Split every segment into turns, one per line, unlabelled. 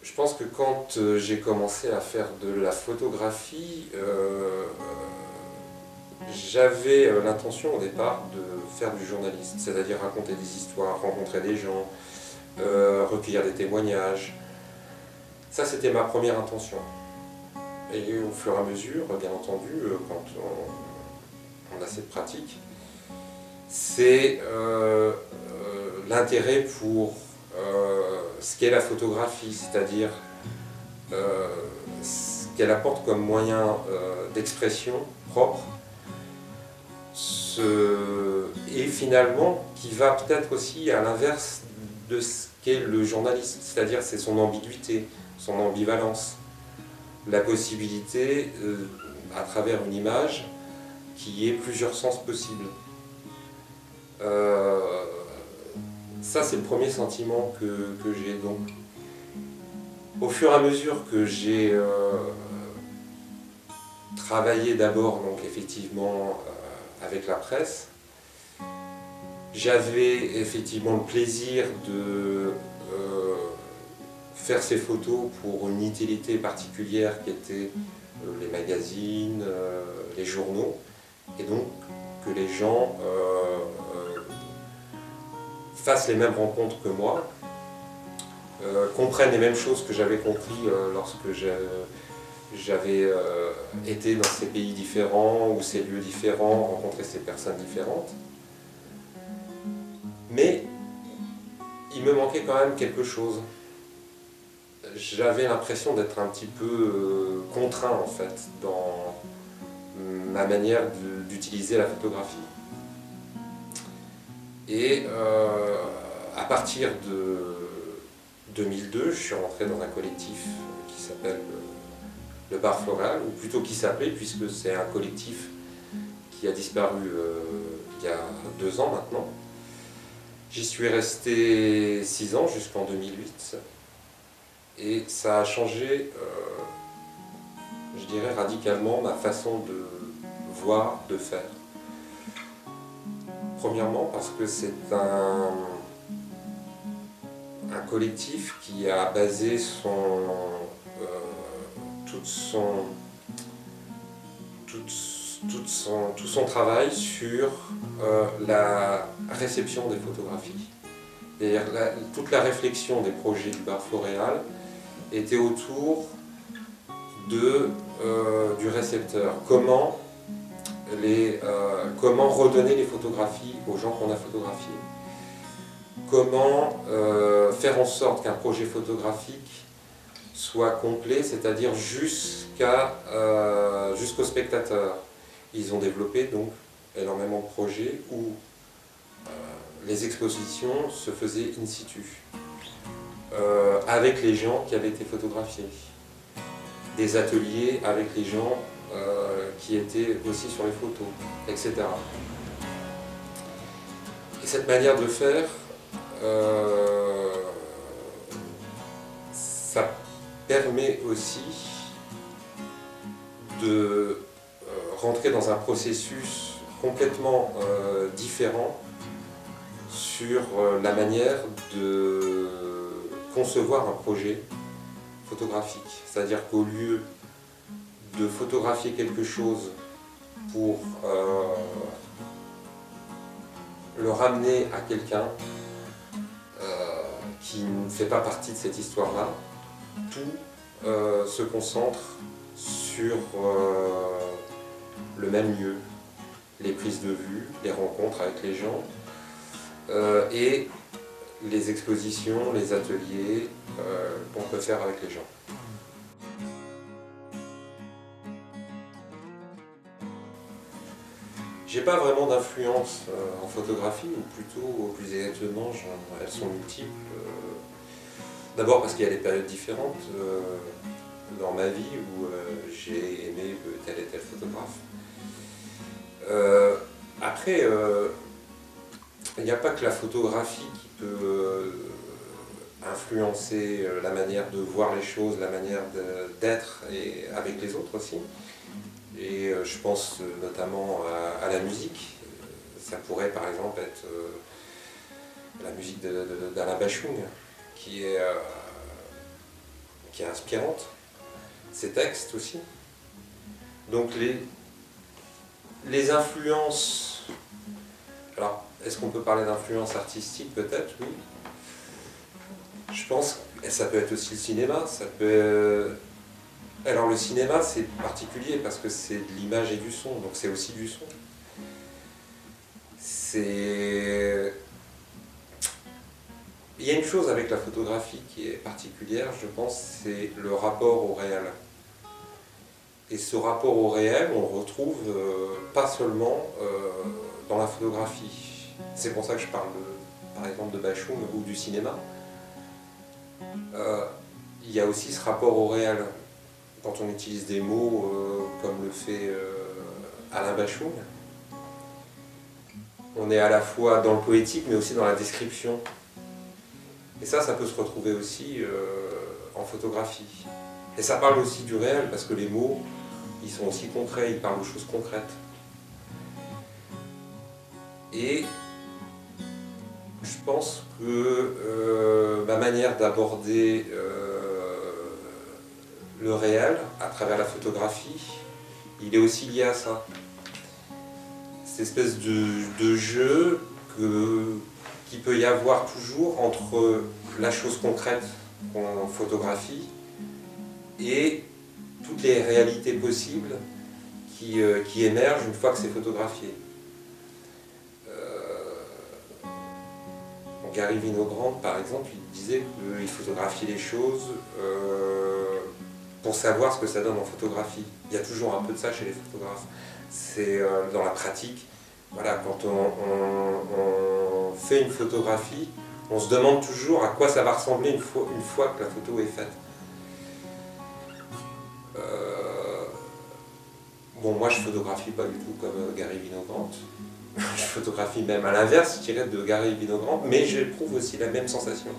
Je pense que quand j'ai commencé à faire de la photographie, j'avais l'intention au départ de faire du journalisme, c'est-à-dire raconter des histoires, rencontrer des gens, recueillir des témoignages. Ça, c'était ma première intention. Et au fur et à mesure, bien entendu, quand on a cette pratique, c'est l'intérêt pour ce qu'est la photographie, c'est-à-dire ce qu'elle apporte comme moyen d'expression propre, et finalement qui va peut-être aussi à l'inverse de ce qu'est le journalisme, c'est-à-dire c'est son ambiguïté, son ambivalence, la possibilité à travers une image qui ait plusieurs sens possibles. Ça, c'est le premier sentiment que j'ai. Donc, au fur et à mesure que j'ai travaillé d'abord, donc effectivement, avec la presse, j'avais effectivement le plaisir de faire ces photos pour une utilité particulière qui était les magazines, les journaux, et donc que les gens fassent les mêmes rencontres que moi, comprennent les mêmes choses que j'avais compris lorsque j'avais été dans ces pays différents ou ces lieux différents, rencontré ces personnes différentes. Mais il me manquait quand même quelque chose. J'avais l'impression d'être un petit peu contraint en fait dans ma manière d'utiliser la photographie. Et à partir de 2002, je suis rentré dans un collectif qui s'appelle le Bar Floral, ou plutôt qui s'appelait, puisque c'est un collectif qui a disparu il y a 2 ans maintenant. J'y suis resté 6 ans jusqu'en 2008 et ça a changé, je dirais radicalement, ma façon de voir, de faire. Premièrement parce que c'est un collectif qui a basé tout son travail sur la réception des photographies. C'est-à-dire toute la réflexion des projets du Bar Floréal était autour du récepteur. Comment redonner les photographies aux gens qu'on a photographiés. Comment faire en sorte qu'un projet photographique soit complet, c'est-à-dire jusqu'au spectateur. Ils ont développé donc énormément de projets où les expositions se faisaient in situ, avec les gens qui avaient été photographiés. Des ateliers avec les gens qui étaient aussi sur les photos, etc. Et cette manière de faire, ça permet aussi de rentrer dans un processus complètement différent sur la manière de concevoir un projet photographique. C'est-à-dire qu'au lieu de photographier quelque chose pour le ramener à quelqu'un qui ne fait pas partie de cette histoire-là, tout se concentre sur le même lieu, les prises de vue, les rencontres avec les gens et les expositions, les ateliers qu'on peut faire avec les gens. J'ai pas vraiment d'influence en photographie, ou plutôt, plus exactement, elles sont multiples. D'abord parce qu'il y a des périodes différentes dans ma vie où j'ai aimé tel et tel photographe. Après, il n'y a pas que la photographie qui peut influencer la manière de voir les choses, la manière d'être et avec les autres aussi. Et je pense notamment à la musique. Ça pourrait par exemple être la musique d'Alain Bashung, qui est qui est inspirante, ses textes aussi. Donc les influences, alors est-ce qu'on peut parler d'influence artistique? Peut-être, oui. Je pense que ça peut être aussi le cinéma, ça peut... Alors le cinéma c'est particulier parce que c'est de l'image et du son, donc c'est aussi du son. Il y a une chose avec la photographie qui est particulière, je pense, c'est le rapport au réel. Et ce rapport au réel, on le retrouve pas seulement dans la photographie. C'est pour ça que je parle, par exemple, de Bashung ou du cinéma. Il y a aussi ce rapport au réel. Quand on utilise des mots comme le fait Alain Bashung, on est à la fois dans le poétique mais aussi dans la description. Et ça peut se retrouver aussi en photographie. Et ça parle aussi du réel parce que les mots, ils sont aussi concrets, ils parlent de choses concrètes. Et je pense que ma manière d'aborder le réel à travers la photographie, il est aussi lié à ça. Cette espèce de jeu qu'il peut y avoir toujours entre la chose concrète qu'on photographie et toutes les réalités possibles qui émergent une fois que c'est photographié. Gary Winogrand, par exemple, il disait qu'il photographiait les choses pour savoir ce que ça donne en photographie. Il y a toujours un peu de ça chez les photographes. C'est dans la pratique. Voilà, quand on fait une photographie, on se demande toujours à quoi ça va ressembler une fois que la photo est faite. Bon, moi je photographie pas du tout comme Gary Winogrand. Je photographie même à l'inverse, je dirais, de Gary Winogrand, mais j'éprouve aussi la même sensation.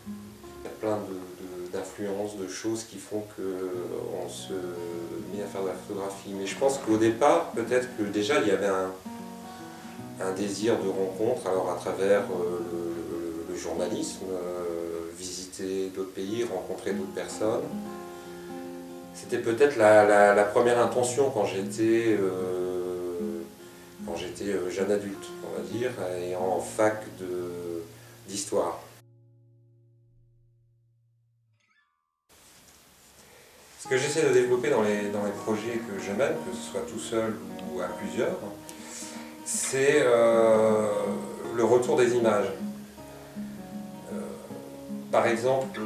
Il y a plein d'influences, de choses qui font qu'on se met à faire de la photographie. Mais je pense qu'au départ, peut-être que déjà il y avait un désir de rencontre, alors à travers le journalisme, visiter d'autres pays, rencontrer d'autres personnes. C'était peut-être la première intention quand j'étais jeune adulte, on va dire, et en fac d'histoire. Ce que j'essaie de développer dans les projets que je mène, que ce soit tout seul ou à plusieurs, c'est le retour des images. Par exemple,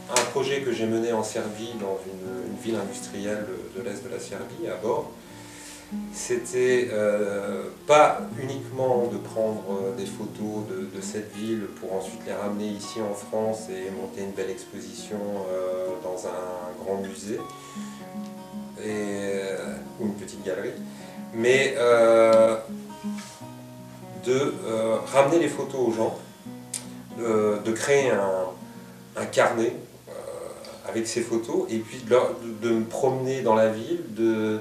un projet que j'ai mené en Serbie, dans une ville industrielle de l'est de la Serbie, à Bor, c'était pas uniquement de prendre des photos de cette ville pour ensuite les ramener ici en France et monter une belle exposition dans un grand musée ou une petite galerie, mais de ramener les photos aux gens, de créer un carnet avec ces photos et puis de me promener dans la ville, de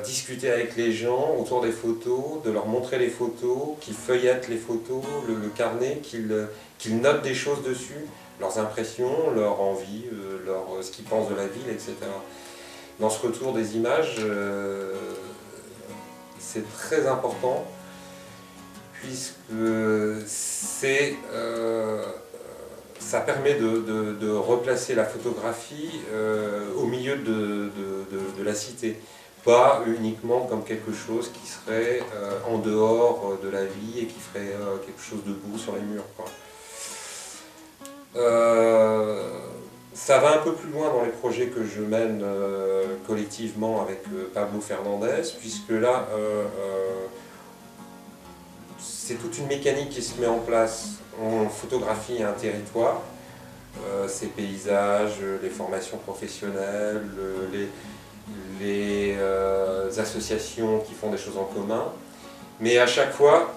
discuter avec les gens autour des photos, de leur montrer les photos, qu'ils feuillettent les photos, le carnet, qu'ils notent des choses dessus, leurs impressions, leurs envies, ce qu'ils pensent de la ville, etc. Dans ce retour des images, c'est très important puisque ça permet de replacer la photographie au milieu de la cité. Pas uniquement comme quelque chose qui serait en dehors de la vie et qui ferait quelque chose de beau sur les murs, quoi. Ça va un peu plus loin dans les projets que je mène collectivement avec Pablo Fernandez, puisque là, c'est toute une mécanique qui se met en place. On photographie un territoire, ses paysages, les formations professionnelles, les associations qui font des choses en commun. Mais à chaque fois,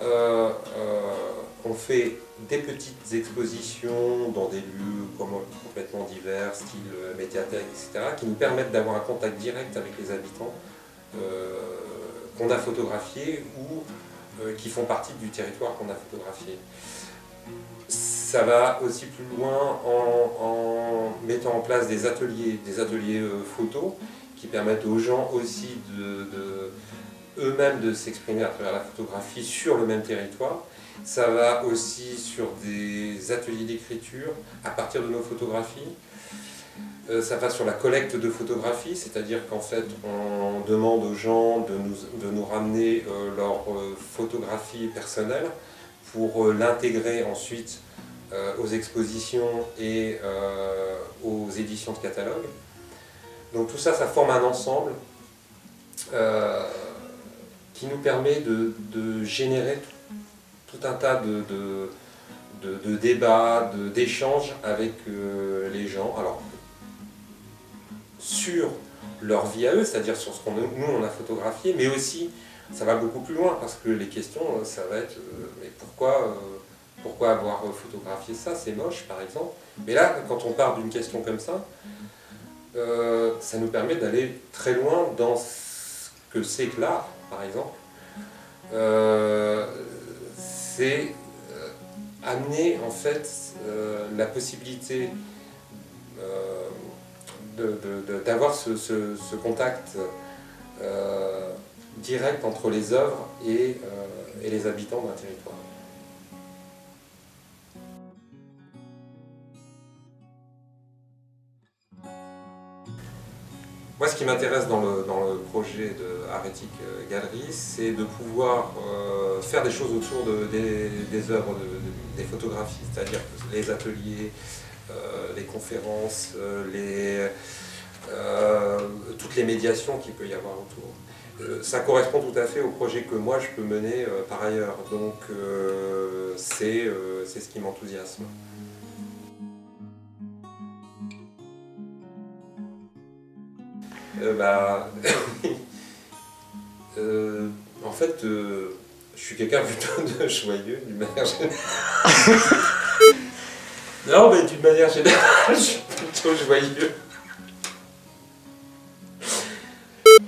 on fait des petites expositions dans des lieux complètement divers, style médiathèque, etc., qui nous permettent d'avoir un contact direct avec les habitants qu'on a photographiés ou qui font partie du territoire qu'on a photographié. ça va aussi plus loin en mettant en place des ateliers photo qui permettent aux gens aussi eux-mêmes de s'exprimer à travers la photographie sur le même territoire. Ça va aussi sur des ateliers d'écriture à partir de nos photographies. Ça va sur la collecte de photographies, c'est-à-dire qu'en fait on demande aux gens de nous ramener leurs photographies personnelles pour l'intégrer ensuite aux expositions et aux éditions de catalogue. Donc tout ça, ça forme un ensemble qui nous permet de générer tout un tas de débats, d'échanges avec les gens. Alors, sur leur vie à eux, c'est-à-dire sur ce qu'on nous on a photographié, mais aussi ça va beaucoup plus loin parce que les questions ça va être mais pourquoi avoir photographié ça, c'est moche par exemple. Mais là quand on part d'une question comme ça nous permet d'aller très loin dans ce que c'est que l'art par exemple. C'est amener en fait la possibilité d'avoir ce contact direct entre les œuvres et les habitants d'un territoire. Moi, ce qui m'intéresse dans le projet de Arretic Galerie, c'est de pouvoir faire des choses autour des œuvres, des photographies, c'est-à-dire les ateliers, les conférences, toutes les médiations qu'il peut y avoir autour. Ça correspond tout à fait au projet que moi je peux mener par ailleurs, donc c'est ce qui m'enthousiasme. En fait, je suis quelqu'un plutôt de joyeux d'une manière générale. Non, mais d'une manière générale, je suis plutôt joyeux.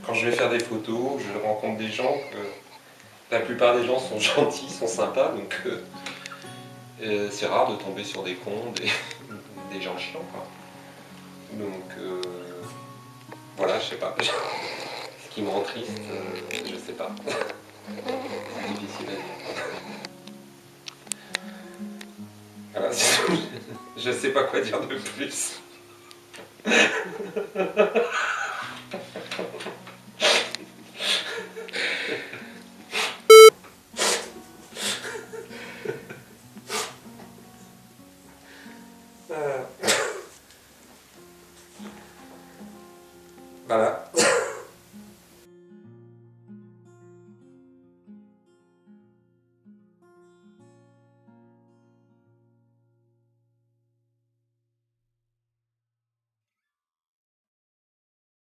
Quand je vais faire des photos, je rencontre des gens que la plupart des gens sont gentils, sont sympas, donc c'est rare de tomber sur des cons, des gens chiants, quoi. Donc voilà, je sais pas. Ce qui me rend triste, je sais pas. C'est difficile à dire. Voilà, je sais pas quoi dire de plus. Voilà.